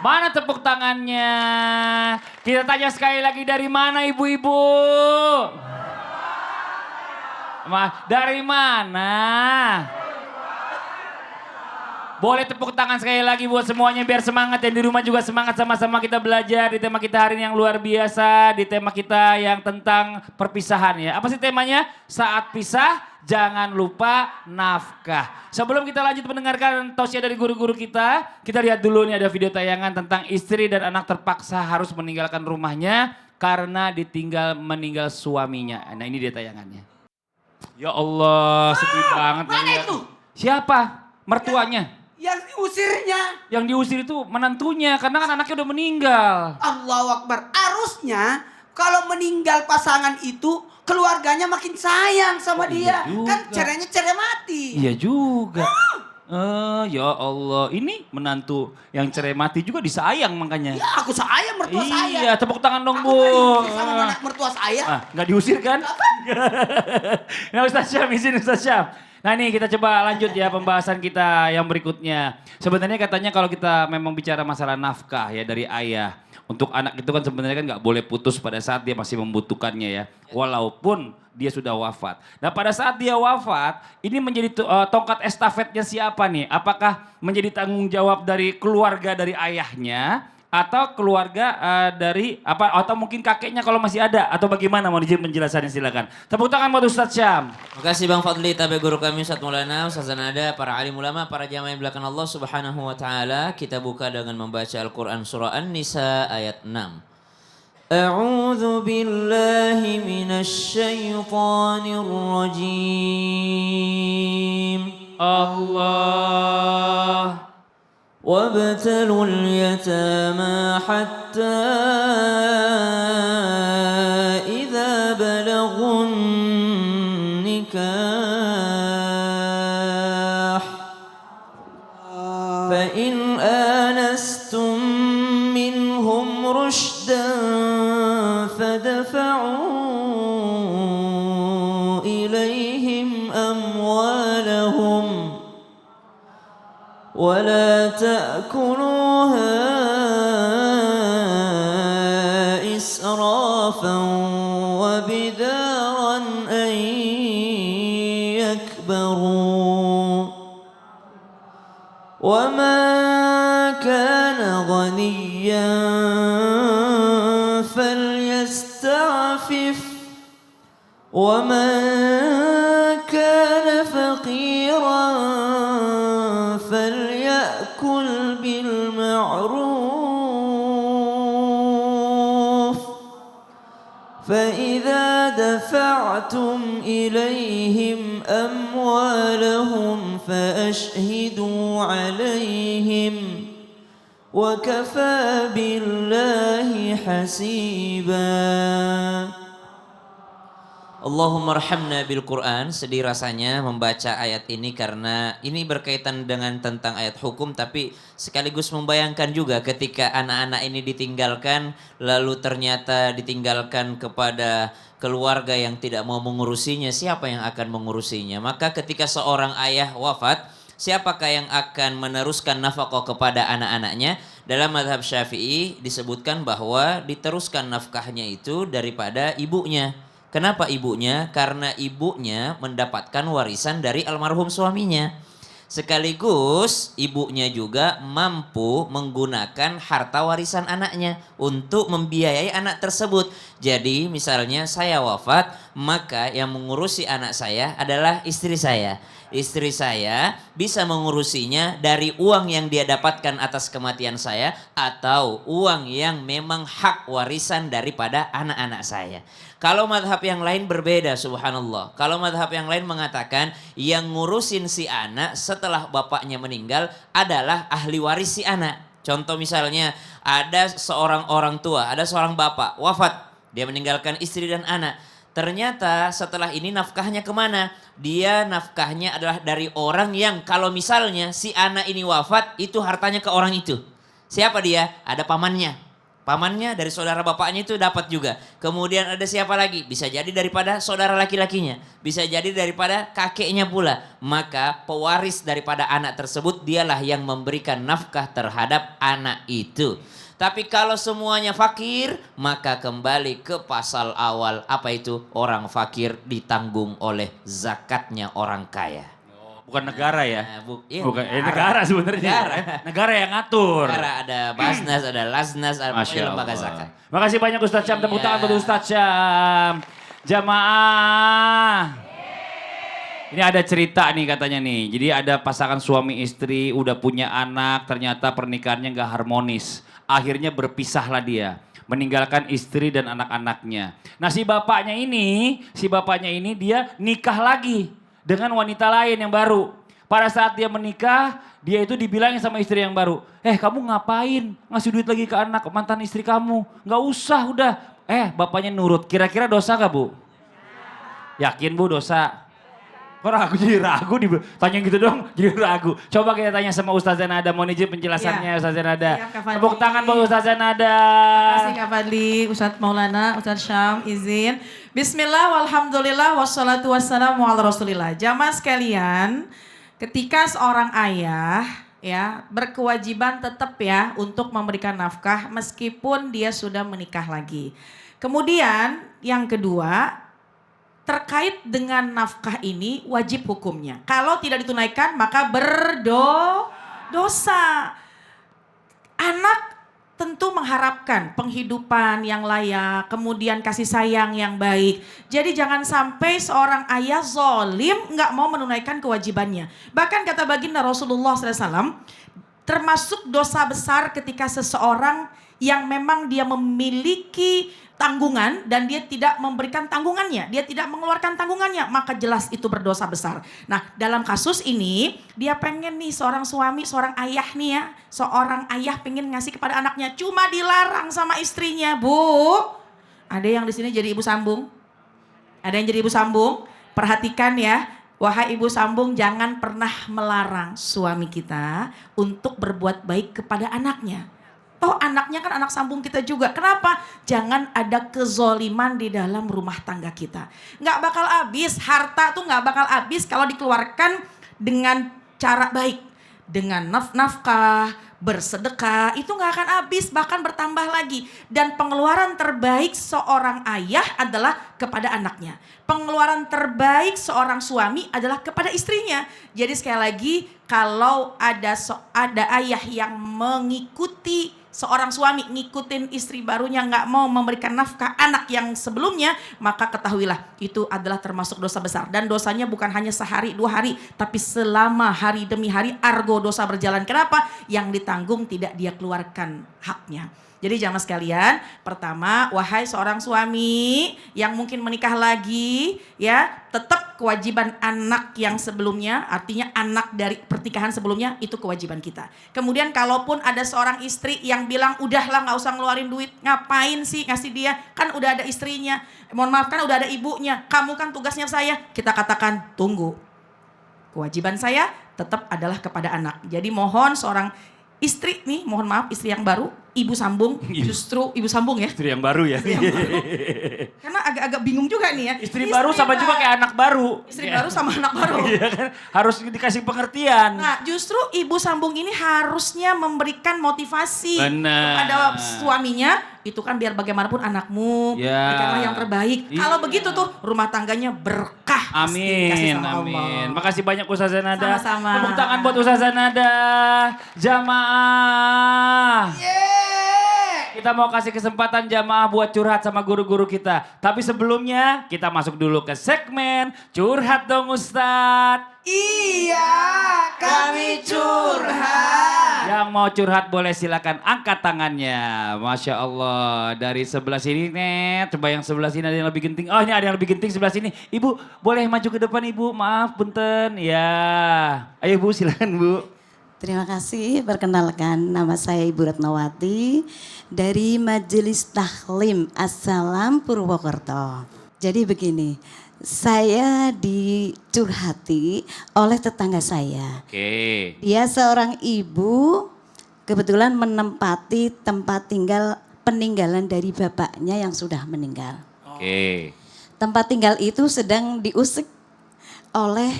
Mana tepuk tangannya? Kita tanya sekali lagi, dari mana ibu-ibu? Dari mana? Boleh tepuk tangan sekali lagi buat semuanya biar semangat, yang di rumah juga semangat, sama-sama kita belajar di tema kita hari ini yang luar biasa, di tema kita yang tentang perpisahan ya. Apa sih temanya? Saat pisah jangan lupa nafkah. Sebelum kita lanjut mendengarkan tausiah dari guru-guru kita lihat dulu nih ada video tayangan tentang istri dan anak terpaksa harus meninggalkan rumahnya karena meninggal suaminya. Nah ini dia tayangannya. Ya Allah, sedih banget. Mana itu? Siapa? Mertuanya. Yang diusirnya. Yang diusir itu menantunya karena kan anaknya udah meninggal. Allahu Akbar. Harusnya kalau meninggal pasangan itu keluarganya makin sayang sama dia. Iya Kan juga. cerainya cerai mati. Iya juga. Ya Allah, ini menantu yang cerai mati juga disayang makanya. Ya aku sayang mertua saya. Iya, tepuk tangan dong Aku Bu. nggak diusir sama anak mertua saya. Nggak diusir kan? Nah Ustaz Syam, izin Ustaz Syam. Nah ini kita coba lanjut ya pembahasan kita yang berikutnya. Sebenarnya katanya kalau kita memang bicara masalah nafkah ya dari ayah. Untuk anak itu kan sebenarnya kan nggak boleh putus pada saat dia masih membutuhkannya ya. Walaupun dia sudah wafat. Nah pada saat dia wafat, ini menjadi tongkat estafetnya siapa nih? Apakah menjadi tanggung jawab dari keluarga dari ayahnya? Atau keluarga dari apa atau mungkin kakeknya kalau masih ada atau bagaimana, mau penjelasannya silakan. Tepuk tangan buat Ustaz Syam. Makasih Bang Fadli, tabe guru kami Ustaz Maulana, Ustaz Zanada, para alim ulama, para jamaah yang belakang Allah Subhanahu wa taala. Kita buka dengan membaca Al-Qur'an surah An-Nisa ayat 6. A'udzu billahi minasy syaithanir rajim. Allah وابتلوا اليتامى حتى إذا بلغوا النكاح فإن آنستم منهم رشدا فدفعوا إليهم أموالهم ولا تأكلوها إسرافا وبدارا أن يكبروا ومن كان غنيا فليستعفف ومن كان فقيرا فليأكل بالمعروف فإذا دفعتم إليهم أموالهم فأشهدوا عليهم وكفى بالله حسيبا. Allahumma arhamna bil Quran. Sedih rasanya membaca ayat ini karena ini berkaitan dengan tentang ayat hukum, tapi sekaligus membayangkan juga ketika anak-anak ini ditinggalkan, lalu ternyata ditinggalkan kepada keluarga yang tidak mau mengurusinya, siapa yang akan mengurusinya? Maka ketika seorang ayah wafat, siapakah yang akan meneruskan nafkah kepada anak-anaknya? Dalam mazhab Syafi'i disebutkan bahwa diteruskan nafkahnya itu daripada ibunya. Kenapa ibunya? Karena ibunya mendapatkan warisan dari almarhum suaminya. Sekaligus ibunya juga mampu menggunakan harta warisan anaknya untuk membiayai anak tersebut. Jadi misalnya saya wafat, maka yang mengurusi anak saya adalah istri saya. Istri saya bisa mengurusinya dari uang yang dia dapatkan atas kematian saya atau uang yang memang hak warisan daripada anak-anak saya. Kalau madhab yang lain berbeda, subhanallah. Kalau madhab yang lain mengatakan yang ngurusin si anak setelah bapaknya meninggal adalah ahli waris si anak. Contoh misalnya ada seorang orang tua, ada seorang bapak wafat. Dia meninggalkan istri dan anak. Ternyata setelah ini nafkahnya kemana? Dia nafkahnya adalah dari orang yang kalau misalnya si anak ini wafat, itu hartanya ke orang itu. Siapa dia? Ada pamannya. pamannya, dari saudara bapaknya itu dapat juga. Kemudian ada siapa lagi? Bisa jadi daripada saudara laki-lakinya. Bisa jadi daripada kakeknya pula. Maka pewaris daripada anak tersebut dialah yang memberikan nafkah terhadap anak itu. Tapi kalau semuanya fakir, maka kembali ke pasal awal. Apa itu? Orang fakir ditanggung oleh zakatnya orang kaya. Bukan negara ya? Iya, Bukan, negara sebenarnya. Negara. Negara yang ngatur. Negara ada Basnas, ada Lasnas, ada Masya lembaga Allah. zakat. Makasih banyak Ustaz Syam, tepuk Iya. tangan buat Ustaz Syam. Jamaah. Ini ada cerita nih katanya nih. Jadi ada pasangan suami istri udah punya anak, ternyata pernikahannya nggak harmonis. Akhirnya berpisahlah dia, meninggalkan istri dan anak-anaknya. Nah si bapaknya ini dia nikah lagi dengan wanita lain yang baru. Pada saat dia menikah, dia itu dibilangin sama istri yang baru, kamu ngapain ngasih duit lagi ke anak mantan istri kamu? Nggak usah udah. Bapaknya nurut. Kira-kira dosa gak bu? Yakin bu dosa? Kok ragu jadi ragu tanya gitu dong jadi ragu. Coba kita tanya sama Ustazah Nada, mohon izin penjelasannya Ustazah Nada. Ya, Kak Fadli. Tepuk tangan buat Ustazah Nada. Terima kasih Kak Fadli, Ustadz Maulana, Ustadz Syam, izin. Bismillah, walhamdulillah, wassalatu wassalamu ala rasulillah. Jamaah sekalian, ketika seorang ayah ya berkewajiban tetap ya untuk memberikan nafkah meskipun dia sudah menikah lagi. Kemudian yang kedua, terkait dengan nafkah ini wajib hukumnya. Kalau tidak ditunaikan maka berdosa. Anak tentu mengharapkan penghidupan yang layak, kemudian kasih sayang yang baik. Jadi jangan sampai seorang ayah zolim nggak mau menunaikan kewajibannya. Bahkan kata baginda Rasulullah SAW, termasuk dosa besar ketika seseorang yang memang dia memiliki tanggungan dan dia tidak memberikan tanggungannya, dia tidak mengeluarkan tanggungannya, maka jelas itu berdosa besar. Nah, dalam kasus ini dia pengen nih seorang suami, seorang ayah nih ya, seorang ayah pengen ngasih kepada anaknya, cuma dilarang sama istrinya. Bu, ada yang di sini jadi ibu sambung? Ada yang jadi ibu sambung? Perhatikan ya, wahai ibu sambung, jangan pernah melarang suami kita untuk berbuat baik kepada anaknya. Toh anaknya kan anak sambung kita juga. Kenapa? Jangan ada kezoliman di dalam rumah tangga kita. Nggak bakal habis, harta tuh nggak bakal habis kalau dikeluarkan dengan cara baik. Dengan nafkah, bersedekah, itu nggak akan habis, bahkan bertambah lagi. Dan pengeluaran terbaik seorang ayah adalah kepada anaknya. Pengeluaran terbaik seorang suami adalah kepada istrinya. Jadi sekali lagi, kalau ada ayah yang mengikuti seorang suami ngikutin istri barunya nggak mau memberikan nafkah anak yang sebelumnya, maka ketahuilah itu adalah termasuk dosa besar. Dan dosanya bukan hanya sehari, 2 hari, tapi selama hari demi hari argo dosa berjalan. Kenapa? Yang ditanggung tidak dia keluarkan haknya. Jadi jamaah sekalian, pertama, wahai seorang suami yang mungkin menikah lagi, ya tetap kewajiban anak yang sebelumnya, artinya anak dari pernikahan sebelumnya itu kewajiban kita. Kemudian kalaupun ada seorang istri yang bilang, udahlah nggak usah ngeluarin duit, ngapain sih ngasih dia, kan udah ada istrinya, mohon maaf kan udah ada ibunya, kamu kan tugasnya saya, kita katakan tunggu. Kewajiban saya tetap adalah kepada anak. Jadi mohon seorang istri nih, mohon maaf istri yang baru, ibu sambung, justru ibu sambung ya. Istri yang baru ya. Istri yang baru. Karena agak-agak bingung juga nih ya. Istri baru sama juga kayak anak baru. Istri baru sama anak baru. Iya kan? Harus dikasih pengertian. Nah justru ibu sambung ini harusnya memberikan motivasi Benar. kepada suaminya. Itu kan biar bagaimanapun anakmu, Ya. berikanlah yang terbaik. Iya. Kalau begitu tuh rumah tangganya berkah. pasti dikasih Amin, sama Allah. amin. Makasih banyak Ustazah Nada. Sama-sama. Tepuk tangan buat Ustazah Nada. Jamaah. Kita mau kasih kesempatan jamaah buat curhat sama guru-guru kita. Tapi sebelumnya kita masuk dulu ke segmen Curhat Dong Ustadz. Iya, kami curhat. Yang mau curhat boleh silakan angkat tangannya. Masya Allah. Dari sebelah sini net. Coba yang sebelah sini ada yang lebih genting. Oh ini ada yang lebih genting sebelah sini. Ibu boleh maju ke depan ibu. Maaf punten. Ya. Ayo bu silakan bu. Terima kasih, perkenalkan nama saya Ibu Ratnawati dari Majelis Tahlim Assalam Purwokerto. Jadi begini, saya dicurhati oleh tetangga saya. Oke. Dia seorang ibu kebetulan menempati tempat tinggal peninggalan dari bapaknya yang sudah meninggal. Oke. Tempat tinggal itu sedang diusik oleh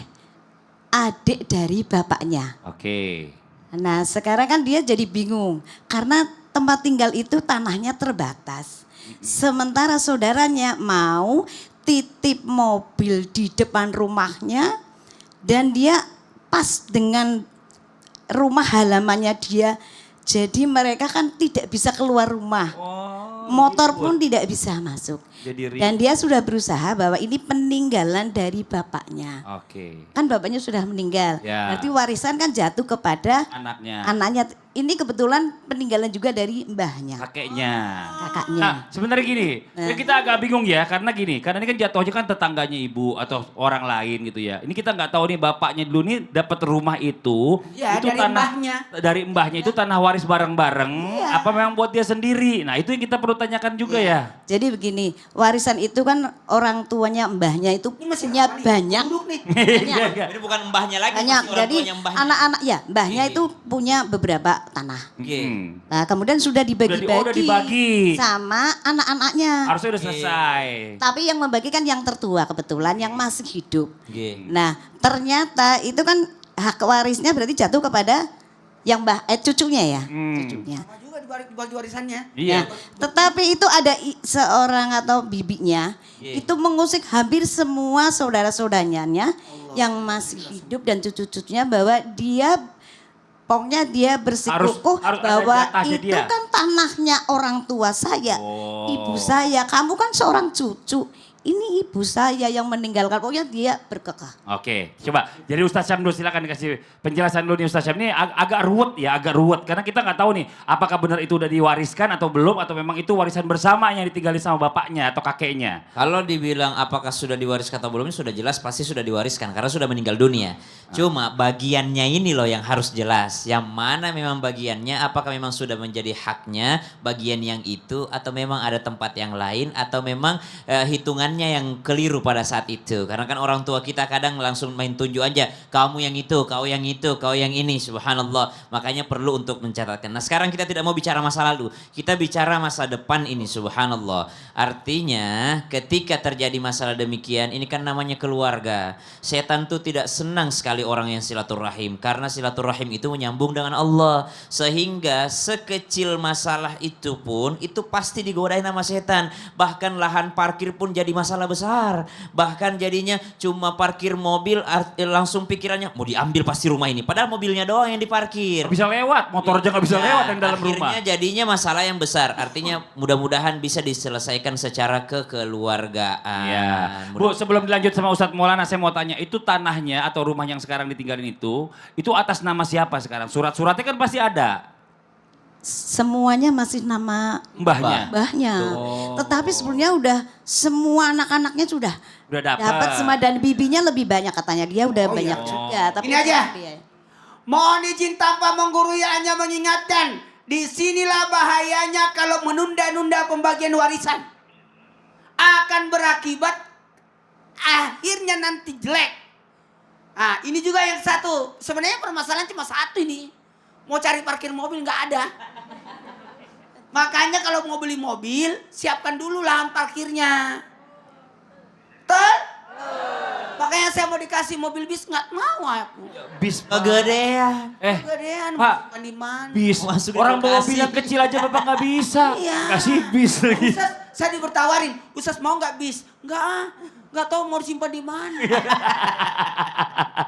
adik dari bapaknya. Oke. Nah sekarang kan dia jadi bingung karena tempat tinggal itu tanahnya terbatas. Sementara saudaranya mau titip mobil di depan rumahnya dan dia pas dengan rumah halamannya dia. Jadi mereka kan tidak bisa keluar rumah. Motor pun tidak bisa masuk. Jadi Dan dia sudah berusaha bahwa ini peninggalan dari bapaknya. Oke. Kan bapaknya sudah meninggal. Ya. Berarti warisan kan jatuh kepada Anaknya. anaknya. Ini kebetulan peninggalan juga dari mbahnya, Kakeknya. kakaknya. Nah, sebenarnya gini, ya kita agak bingung ya, karena gini, karena ini kan jatuhnya kan tetangganya ibu atau orang lain gitu ya. Ini kita nggak tahu nih bapaknya dulu nih dapat rumah itu Ya, dari mbahnya. dari mbahnya itu tanah waris bareng-bareng, apa memang buat dia sendiri? Nah itu yang kita perlu tanyakan juga ya. Jadi begini, warisan itu kan orang tuanya mbahnya itu Ini masih punya lama nih, banyak. duduk nih. Banyak. Ini bukan mbahnya lagi, Banyak. masih orang Jadi tuanya mbahnya. anak-anak ya, mbahnya Iya. itu punya beberapa tanah. Oke. Nah, kemudian sudah Udah dibagi-bagi dibagi. sama anak-anaknya. Harusnya udah selesai. Tapi yang membagikan yang tertua kebetulan yang masih hidup. Oke. Nah, ternyata itu kan hak warisnya berarti jatuh kepada yang cucunya ya, cucunya. Sama juga dibagi warisannya. Iya. Nah, tetapi itu ada seorang atau bibinya Iya. itu mengusik hampir semua saudara-saudaranya yang masih hidup dan cucu-cucunya bahwa dia pokoknya dia bersikukuh harus ada bahwa jatahnya itu dia. kan tanahnya orang tua saya, Oh. ibu saya, kamu kan seorang cucu. Ini ibu saya yang meninggalkan, pokoknya dia berkekeh. Oke, coba. Jadi Ustaz Syam dulu silakan dikasih penjelasan dulu nih Ustaz Syam. Ini agak ruwet ya, agak ruwet. Karena kita nggak tahu nih apakah benar itu udah diwariskan atau belum. Atau memang itu warisan bersama yang ditinggalin sama bapaknya atau kakeknya. Kalau dibilang apakah sudah diwariskan atau belum, sudah jelas pasti sudah diwariskan karena sudah meninggal dunia. Cuma bagiannya ini loh yang harus jelas. Yang mana memang bagiannya, apakah memang sudah menjadi haknya bagian yang itu atau memang ada tempat yang lain atau memang hitungannya yang keliru pada saat itu. Karena kan orang tua kita kadang langsung main tunjuk aja, kamu yang itu, kau yang itu, kau yang ini, subhanallah. Makanya perlu untuk mencatatkan. Nah sekarang kita tidak mau bicara masa lalu, kita bicara masa depan ini, subhanallah. Artinya ketika terjadi masalah demikian, ini kan namanya keluarga. Setan tuh tidak senang sekali orang yang silaturahim, karena silaturahim itu menyambung dengan Allah. Sehingga sekecil masalah itu pun, itu pasti digodain sama setan. Bahkan lahan parkir pun jadi masalah besar. Bahkan jadinya cuma parkir mobil langsung pikirannya mau diambil pasti rumah ini. Padahal mobilnya doang yang diparkir. Nggak bisa lewat, motor aja nggak bisa Ya, lewat yang dalam rumah. Akhirnya jadinya masalah yang besar. Artinya mudah-mudahan bisa diselesaikan secara kekeluargaan. Iya. Bu, sebelum dilanjut sama Ustadz Maulana, saya mau tanya, itu tanahnya atau rumah yang sekarang ditinggalin itu atas nama siapa sekarang? Surat-suratnya kan pasti ada. Semuanya masih nama Mbahnya. mbahnya. Tetapi sebenarnya udah semua anak-anaknya sudah Udah dapat. dapat semua dan bibinya lebih banyak katanya. Dia udah Oh, banyak iya. juga. Tapi Ini aja. dia- Mohon izin tanpa menggurui hanya mengingatkan. Disinilah bahayanya kalau menunda-nunda pembagian warisan. Akan berakibat akhirnya nanti jelek. Nah ini juga yang satu. Sebenarnya permasalahan cuma satu ini. Mau cari parkir mobil nggak ada. Makanya kalau mau beli mobil, siapkan dulu lahan parkirnya. Betul? Makanya saya mau dikasih mobil bis nggak mau aku. Bis Pak. Kegedean. Kegedean, Pak. bukan di mana. Bis. Masuk di Orang bawa Bekasi. bis yang kecil aja Bapak nggak bisa. Iya. Kasih bis lagi. Ustaz, saya dibertawarin, Ustaz mau nggak bis? Nggak tahu mau disimpan di mana.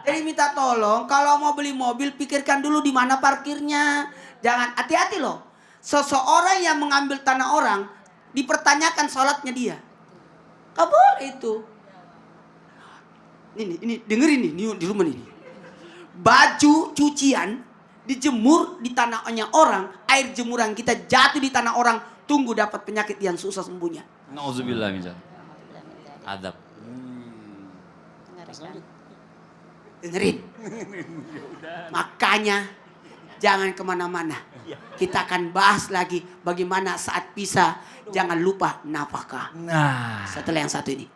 Jadi minta tolong, kalau mau beli mobil pikirkan dulu di mana parkirnya. Jangan hati-hati loh. Seseorang yang mengambil tanah orang dipertanyakan sholatnya dia. Gak boleh itu. Ini dengerin nih di rumah ini. Baju cucian dijemur di tanahnya orang, air jemuran kita jatuh di tanah orang, tunggu dapat penyakit yang susah sembuhnya. Nauzubillah min dzalik. Adab. Dengerin. Makanya jangan kemana-mana. Kita akan bahas lagi bagaimana saat pisah. Jangan lupa nafkah. Nah. Setelah yang satu ini.